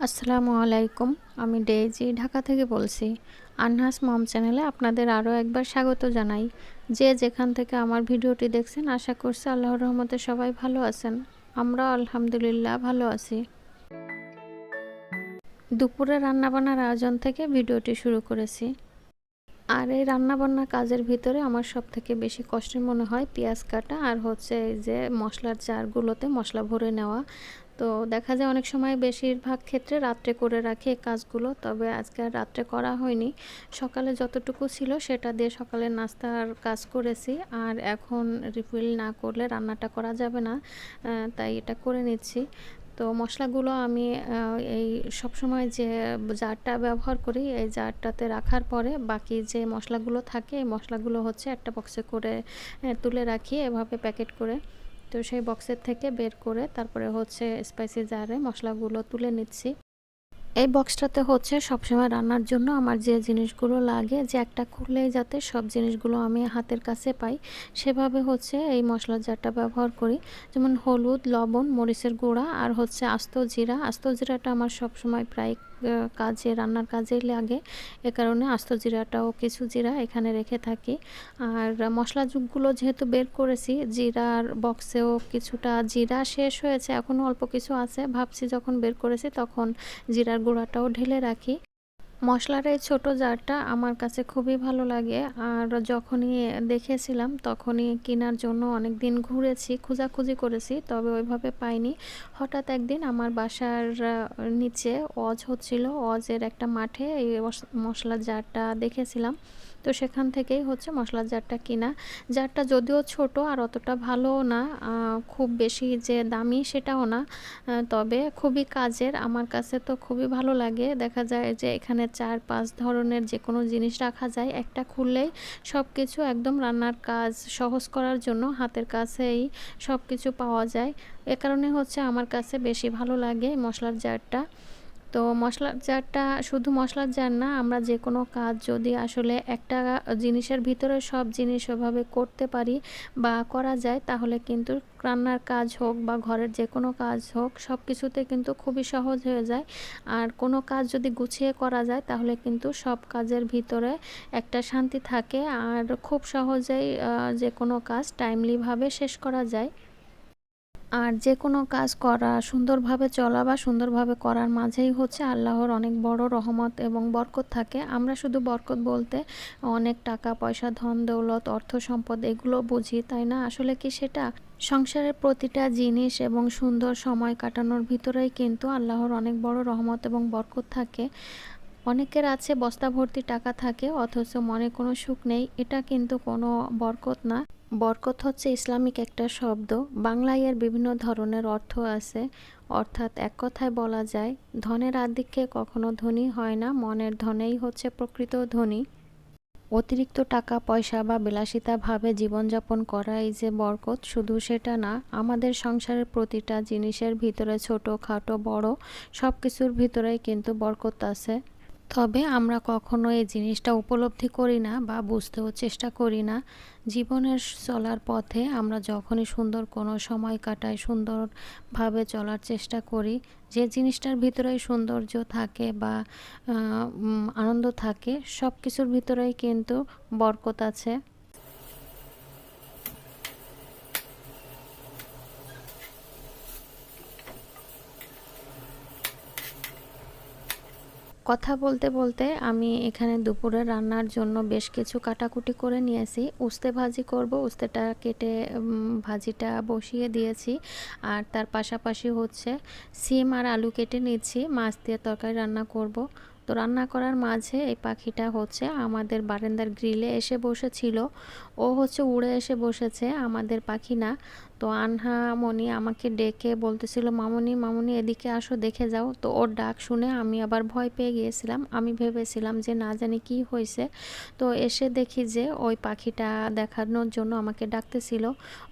আসসালামু আলাইকুম। আমি ডেইজি ঢাকা থেকে বলছি। আনহাস মম চ্যানেলে আপনাদের আরও একবার স্বাগত জানাই। যে যেখান থেকে আমার ভিডিওটি দেখছেন আশা করছি আল্লাহর রহমতে সবাই ভালো আছেন। আমরা আলহামদুলিল্লাহ ভালো আছি। দুপুরে রান্নাবান্নার আয়োজন থেকে ভিডিওটি শুরু করেছি। আর এই রান্নাবান্না কাজের ভিতরে আমার সবথেকে বেশি কষ্টের মনে হয় পেঁয়াজ কাটা আর হচ্ছে এই যে মশলার জারগুলোতে মশলা ভরে নেওয়া। তো দেখা যায় অনেক সময় বেশিরভাগ ক্ষেত্রে রাত্রে করে রাখি এই কাজগুলো, তবে আজকে আর রাত্রে করা হয়নি। সকালে যতটুকু ছিল সেটা দিয়ে সকালে নাস্তার কাজ করেছি, আর এখন রিফিল না করলে রান্নাটা করা যাবে না, তাই এটা করে নিচ্ছি। তো মশলাগুলো আমি এই সবসময় যে জারটা ব্যবহার করি এই জারটাতে রাখার পরে বাকি যে মশলাগুলো থাকে এই মশলাগুলো হচ্ছে একটা বক্সে করে তুলে রাখি এভাবে প্যাকেট করে। তো সেই বক্সের থেকে বের করে তারপরে হচ্ছে স্পাইসি জারে মশলাগুলো তুলে নিচ্ছি। এই বক্সটাতে হচ্ছে সবসময় রান্নার জন্য আমার যে জিনিসগুলো লাগে, যে একটা খুললেই যাতে সব জিনিসগুলো আমি হাতের কাছে পাই, সেভাবে হচ্ছে এই মশলার জারটা ব্যবহার করি। যেমন হলুদ, লবণ, মরিচের গুঁড়া আর হচ্ছে আস্ত জিরা। আস্ত জিরাটা আমার সবসময় প্রায় কাজে রান্নার কাজেই লাগে, এ কারণে আস্ত জিরাটাও কিছু জিরা এখানে রেখে থাকি। আর মশলাগুলো যেহেতু বের করেছি, জিরার বক্সেও কিছুটা জিরা শেষ হয়েছে, এখনও অল্প কিছু আছে, ভাবছি যখন বের করেছি তখন জিরার গুঁড়াটাও ঢেলে রাখি। মশলার এই ছোট জারটা আমার কাছে খুবই ভালো লাগে, আর যখনই দেখেছিলাম তখনই কেনার জন্য অনেক দিন ঘুরেছি, খোঁজাখুঁজি করেছি, তবে ওইভাবে পাইনি। হঠাৎ একদিন আমার বাসার নিচে অজ হচ্ছিল, অজের একটা মাঠে এই মশলার জারটা দেখেছিলাম। তো সেখান থেকেই হচ্ছে মশলার জারটা কিনা। জারটা যদিও ছোট আর অতটা ভালোও না, খুব বেশি যে দামি সেটাও না, তবে খুবই কাজের। আমার কাছে তো খুবই ভালো লাগে। দেখা যায় যে এখানে 4-5 ধরনের যে কোনো জিনিস রাখা যায়, একটা খুললেই সব কিছু একদম রান্নার কাজ সহজ করার জন্য হাতের কাছেই সব কিছু পাওয়া যায়। এ কারণে হচ্ছে আমার কাছে বেশি ভালো লাগে মশলার জারটা। তো মশলার জারটা শুধু মশলার জার না, আমরা যে কোনো কাজ যদি আসলে একটা জিনিসের ভিতরে সব জিনিস ওভাবে করতে পারি বা করা যায়, তাহলে কিন্তু রান্নার কাজ হোক বা ঘরের যে কোনো কাজ হোক সব কিছুতে কিন্তু খুবই সহজ হয়ে যায়। আর কোনো কাজ যদি গুছিয়ে করা যায় তাহলে কিন্তু সব কাজের ভিতরে একটা শান্তি থাকে, আর খুব সহজেই যে কোনো কাজ টাইমলিভাবে শেষ করা যায়। আর যে কোনো কাজ করা, সুন্দরভাবে চলা বা সুন্দরভাবে করার মাঝেই হচ্ছে আল্লাহর অনেক বড় রহমত এবং বরকত থাকে। আমরা শুধু বরকত বলতে অনেক টাকা পয়সা, ধন দৌলত, অর্থ সম্পদ এগুলো বুঝি, তাই না? আসলে কি সেটা? সংসারের প্রতিটা জিনিস এবং সুন্দর সময় কাটানোর ভিতরেই কিন্তু আল্লাহর অনেক বড় রহমত এবং বরকত থাকে। অনেকের আছে বস্তা ভর্তি টাকা থাকে অথচ মনে কোনো সুখ নেই, এটা কিন্তু কোনো বরকত না। বরকত হচ্ছে ইসলামিক একটা শব্দ, বাংলায় এর বিভিন্ন ধরনের অর্থ আছে। অর্থাৎ এক কথায় বলা যায়, ধনের আধিক্যে কখনো ধনী হয় না, মনের ধনেই হচ্ছে প্রকৃত ধনী। অতিরিক্ত টাকা পয়সা বা বিলাসিতাভাবে জীবনযাপন করা এই যে বরকত, শুধু সেটা না, আমাদের সংসারের প্রতিটা জিনিসের ভিতরে ছোট খাটো বড় সব কিছুর ভিতরেই কিন্তু বরকত আছে। তবে আমরা কখনো এই জিনিসটা উপলব্ধি করি না বা বুঝতেও চেষ্টা করি না। জীবনের চলার পথে আমরা যখনই সুন্দর কোনো সময় কাটাই, সুন্দরভাবে চলার চেষ্টা করি, যে জিনিসটার ভিতরেই সৌন্দর্য থাকে বা আনন্দ থাকে, সব কিছুর ভিতরেই কিন্তু বরকত আছে। কথা বলতে বলতে আমি এখানে দুপুরে রান্নার জন্য বেশ কিছু কাটাকুটি করে নিয়েছি। উস্তে ভাজি করব, উস্তেটা কেটে ভাজিটা বসিয়ে দিয়েছি। আর তার পাশাপাশি হচ্ছে সিম আর আলু কেটে নিচ্ছি, মাছ দিয়ে তরকারি রান্না করব। তো রান্না করার মাঝে এই পাখিটা হচ্ছে আমাদের বারান্দার গ্রিলে এসে বসেছিল। ও হচ্ছে উড়ে এসে বসেছে, আমাদের পাখি না। তো আনহা মনি আমাকে ডেকে বলতেছিল, মামুনি মামুনি এদিকে আসো, দেখে যাও। তো ওর ডাক শুনে আমি আবার ভয় পেয়ে গিয়েছিলাম। আমি ভেবেছিলাম যে না জানি কি হয়েছে। তো এসে দেখি যে ওই পাখিটা দেখানোর জন্য আমাকে ডাকতেছিল।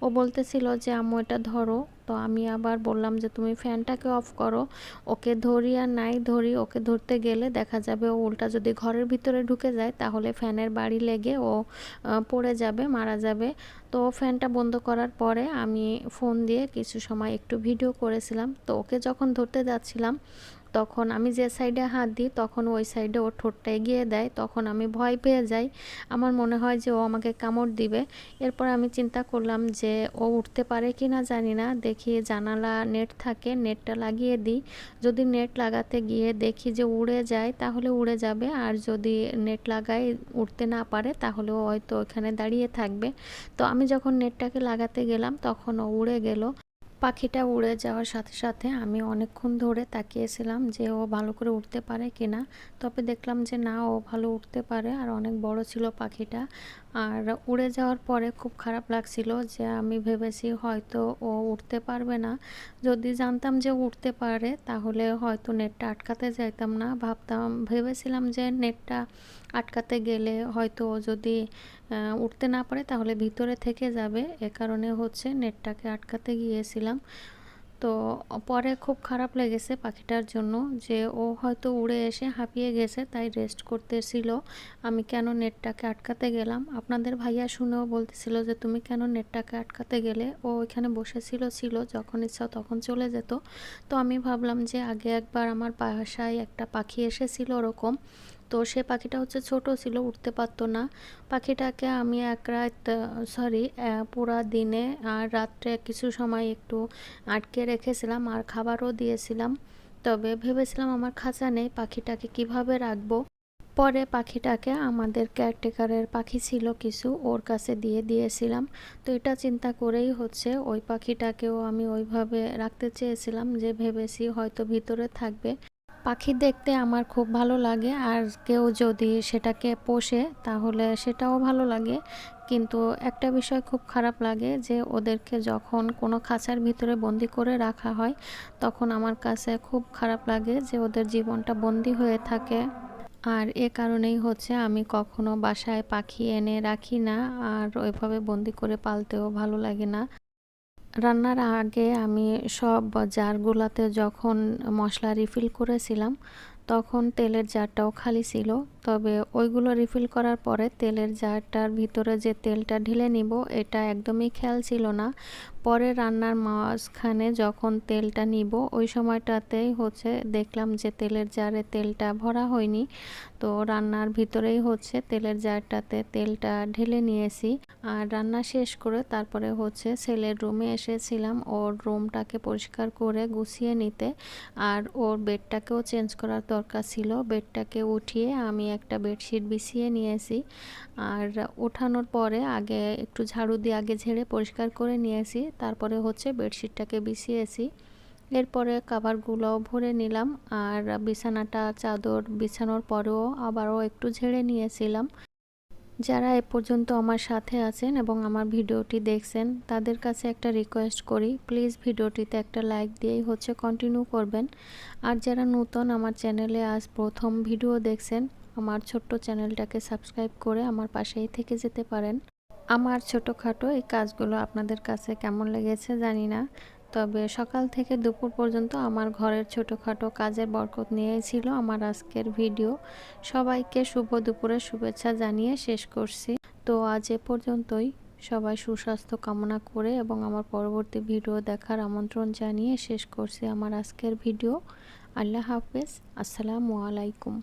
ও বলতেছিল যে আম্মু এটা ধরো। তো আমি আবার বললাম যে তুমি ফ্যানটাকে অফ করো। ওকে ধরি আর নাই ধরি, ওকে ধরতে গেলে দেখা যাবে ও উল্টা যদি ঘরের ভিতরে ঢুকে যায় তাহলে ফ্যানের বাড়ি লেগে ও পড়ে যাবে, মারা যাবে। তো ফ্যানটা বন্ধ করার পরে আমি ফোন দিয়ে কিছু সময় একটু ভিডিও করেছিলাম। তো ওকে যখন ধরতে যাচ্ছিলাম তখন আমি যে সাইডে হাত দিই তখন ওই সাইডে ও ঠোঁটটা এগিয়ে দেয়, তখন আমি ভয় পেয়ে যাই, আমার মনে হয় যে ও আমাকে কামড় দিবে। এরপর আমি চিন্তা করলাম যে ও উঠতে পারে কি না জানি না, দেখি জানালা নেট থাকে, নেটটা লাগিয়ে দিই। যদি নেট লাগাতে গিয়ে দেখি যে উড়ে যায় তাহলে উড়ে যাবে, আর যদি নেট লাগাই উঠতে না পারে তাহলে ও হয়তো ওখানে দাঁড়িয়ে থাকবে। তো আমি যখন নেটটাকে লাগাতে গেলাম তখন ও উড়ে গেল। পাখিটা উড়ে যাওয়ার সাথে সাথে আমি অনেকক্ষণ ধরে তাকিয়েছিলাম যে ও ভালো করে উঠতে পারে কিনা। তবে দেখলাম যে না, ও ভালো উঠতে পারে, আর অনেক বড় ছিল পাখিটা। আর উড়ে যাওয়ার পরে খুব খারাপ লাগছিল, যে আমি ভেবেছি হয়তো ও উঠতে পারবে না। যদি জানতাম যে উঠতে পারে তাহলে হয়তো নেটটা আটকাতে যাইতাম না, ভেবেছিলাম যে নেটটা আটকাতে গেলে হয়তো ও যদি উঠতে না পারে তাহলে ভিতরে থেকে যাবে, এ কারণে হচ্ছে নেটটাকে আটকাতে গিয়েছিলাম। তো পরে খুব খারাপ লেগেছে পাখিটার জন্য, যে ও হয়তো উড়ে এসে হাঁপিয়ে গেছে তাই রেস্ট করতেছিল, আমি কেন নেটটাকে আটকাতে গেলাম। আপনাদের ভাইয়া শুনেও বলতেছিল যে তুমি কেন নেটটাকে আটকাতে গেলে, ও ওইখানে বসেছিল, যখন ইচ্ছা তখন চলে যেত। তো আমি ভাবলাম যে আগে একবার আমার বাসায় একটা পাখি এসেছিল ওরকম, তো সে পাখিটা হচ্ছে ছোট ছিল, উঠতে পারতো না। পাখিটাকে আমি এক রাত, সরি, পুরা দিনে আর রাত্রে কিছু সময় একটু আটকে রেখেছিলাম আর খাবারও দিয়েছিলাম। তবে ভেবেছিলাম আমার খাঁচা নেই, পাখিটাকে কিভাবে রাখবো। পরে পাখিটাকে আমাদের কেয়ারটেকারের পাখি ছিল কিছু, ওর কাছে দিয়ে দিয়েছিলাম। তো এটা চিন্তা করেই হচ্ছে ওই পাখিটাকেও আমি ওইভাবে রাখতে চেয়েছিলাম, যে ভেবেছি হয়তো ভিতরে থাকবে। পাখি দেখতে আমার খুব ভালো লাগে, আর কেউ যদি সেটাকে পোষে তাহলে সেটাও ভালো লাগে। কিন্তু একটা বিষয় খুব খারাপ লাগে, যে ওদেরকে যখন কোনো খাঁচার ভিতরে বন্দি করে রাখা হয় তখন আমার কাছে খুব খারাপ লাগে যে ওদের জীবনটা বন্দি হয়ে থাকে। আর এ কারণেই হচ্ছে আমি কখনো বাসায় পাখি এনে রাখি না, আর ওইভাবে বন্দি করে পালতেও ভালো লাগে না। রান্নার আগে আমি সব জারগুলাতে যখন মশলা রিফিল করেছিলাম তখন তেলের জারটাও খালি ছিল। তবে ওইগুলো রিফিল করার পরে তেলের জারটার ভিতরে যে তেলটা ঢেলে নিব এটা একদমই খেয়াল ছিল না। পরে রান্নার মাঝখানে যখন তেলটা নিব ওই সময়টাতেই হচ্ছে দেখলাম যে তেলের জারে তেলটা ভরা হয়নি। তো রান্নার ভিতরেই হচ্ছে তেলের জারটাতে তেলটা ঢেলে নিয়েছি। আর রান্না শেষ করে তারপরে হচ্ছে ছেলের রুমে এসেছিলাম ওর রুমটাকে পরিষ্কার করে গুছিয়ে নিতে। আর ওর বেডটাকেও চেঞ্জ করার দরকার ছিল, বেডটাকে উঠিয়ে আমি একটা বেডশিট বিছিয়ে নিয়েছি। আর ওঠানোর পরে আগে একটু ঝাড়ু দিয়ে আগে ঝেড়ে পরিষ্কার করে নিয়েছি, তারপরে হচ্ছে বেডশিটটাকে বিছিয়েছি। এরপরে কাভারগুলো ভরে নিলাম, আর বিছানাটা চাদর বিছানোর পরেও আবারও একটু ঝেড়ে নিয়েছিলাম। যারা এ পর্যন্ত আমার সাথে আছেন এবং আমার ভিডিওটি দেখছেন তাদের কাছে একটা রিকোয়েস্ট করি, প্লিজ ভিডিওটিতে একটা লাইক দিয়েই হচ্ছে কন্টিনিউ করবেন। আর যারা নতুন আমার চ্যানেলে আজ প্রথম ভিডিও দেখছেন, আমার ছোট্ট চ্যানেলটাকে সাবস্ক্রাইব করে আমার পাশেই থেকে যেতে পারেন। আমার ছোটোখাটো এই কাজগুলো আপনাদের কাছে কেমন লেগেছে জানি না, তবে সকাল থেকে দুপুর পর্যন্ত আমার ঘরের ছোটোখাটো কাজের বরকত নিয়েই ছিল আমার আজকের ভিডিও। সবাইকে শুভ দুপুরের শুভেচ্ছা জানিয়ে শেষ করছি। তো আজ এ পর্যন্তই, সবাই সুস্বাস্থ্য কামনা করে এবং আমার পরবর্তী ভিডিও দেখার আমন্ত্রণ জানিয়ে শেষ করছি আমার আজকের ভিডিও। আল্লাহ হাফেজ, আসসালামু আলাইকুম।